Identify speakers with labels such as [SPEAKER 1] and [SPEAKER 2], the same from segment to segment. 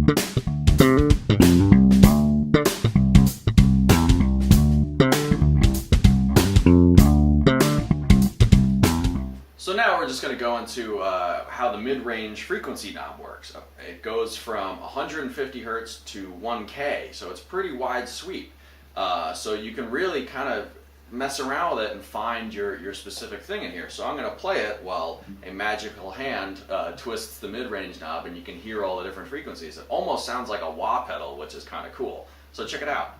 [SPEAKER 1] So now we're just going to go into how the mid-range frequency knob works. It goes from 150 hertz to 1K, so it's pretty wide sweep. So you can really kind of mess around with it and find your specific thing in here. So I'm going to play it while a magical hand twists the mid-range knob, and you can hear all the different frequencies. It almost sounds like a wah pedal, which is kind of cool. So check it out.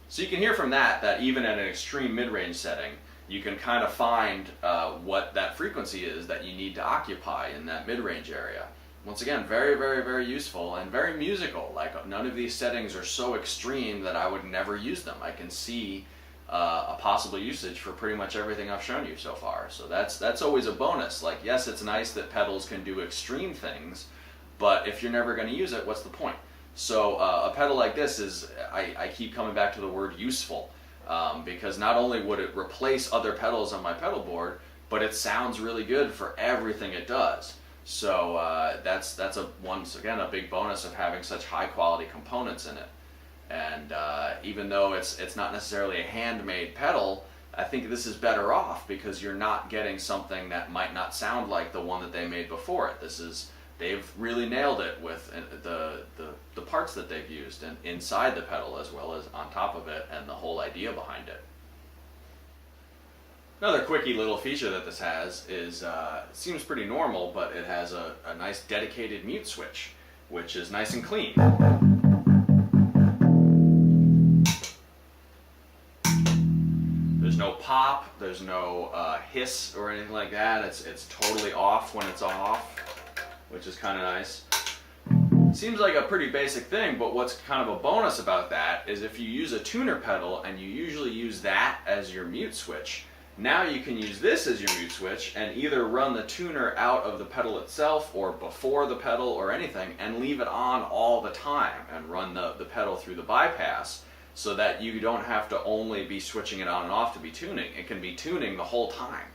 [SPEAKER 1] So you can hear from that even at an extreme mid-range setting, you can kind of find what that frequency is that you need to occupy in that mid-range area. Once again, very, very, very useful and very musical. Like, none of these settings are so extreme that I would never use them. I can see a possible usage for pretty much everything I've shown you so far. So that's always a bonus. Like, yes, it's nice that pedals can do extreme things, but if you're never going to use it, what's the point? So a pedal like this is, I keep coming back to the word useful, because not only would it replace other pedals on my pedal board, but it sounds really good for everything it does. So that's once again a big bonus of having such high quality components in it. And even though it's not necessarily a handmade pedal, I think this is better off because you're not getting something that might not sound like the one that they made before it. They've really nailed it with the parts that they've used and inside the pedal as well as on top of it, and the whole idea behind it. Another quickie little feature that this has is, it seems pretty normal, but it has a nice dedicated mute switch, which is nice and clean. There's no pop, there's no hiss or anything like that. It's totally off when it's off, which is kind of nice. Seems like a pretty basic thing, but what's kind of a bonus about that is if you use a tuner pedal and you usually use that as your mute switch, now you can use this as your mute switch and either run the tuner out of the pedal itself or before the pedal or anything and leave it on all the time and run the pedal through the bypass, so that you don't have to only be switching it on and off to be tuning. It can be tuning the whole time.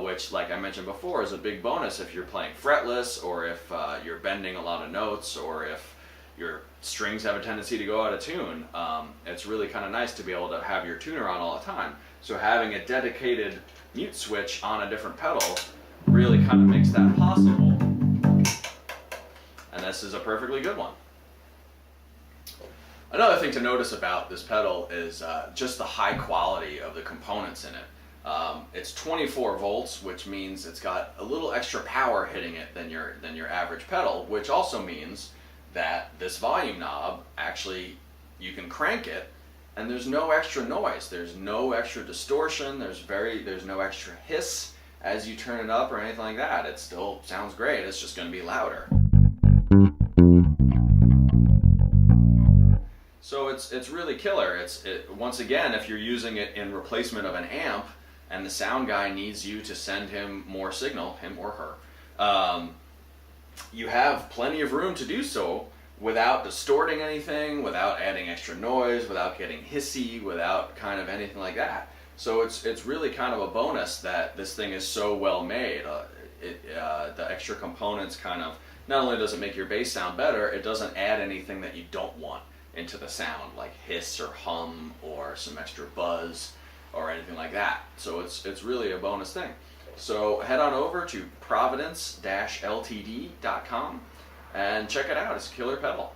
[SPEAKER 1] Which, like I mentioned before, is a big bonus if you're playing fretless, or if you're bending a lot of notes, or if your strings have a tendency to go out of tune. It's really kind of nice to be able to have your tuner on all the time. So having a dedicated mute switch on a different pedal really kind of makes that possible. And this is a perfectly good one. Another thing to notice about this pedal is just the high quality of the components in it. It's 24 volts, which means it's got a little extra power hitting it than your average pedal, which also means that this volume knob, actually, you can crank it and there's no extra noise, there's no extra distortion, there's no extra hiss as you turn it up or anything like that. It still sounds great, it's just going to be louder. So it's really killer. Once again, if you're using it in replacement of an amp, and the sound guy needs you to send him more signal, him or her, you have plenty of room to do so without distorting anything, without adding extra noise, without getting hissy, without kind of anything like that. So it's really kind of a bonus that this thing is so well made. The extra components kind of, not only does it make your bass sound better, it doesn't add anything that you don't want into the sound, like hiss or hum or some extra buzz or anything like that. So it's really a bonus thing. So head on over to providence-ltd.com and check it out. It's a killer pedal.